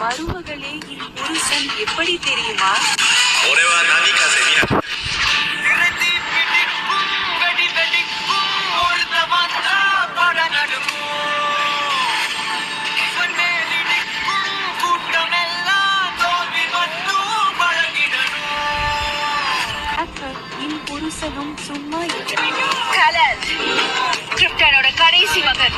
மருமகளே என் புருஷன் எப்படி தெரியுமா? என் புருஷனும் சும்மா கலர் கிரிப்டனோட கடைசி மகன்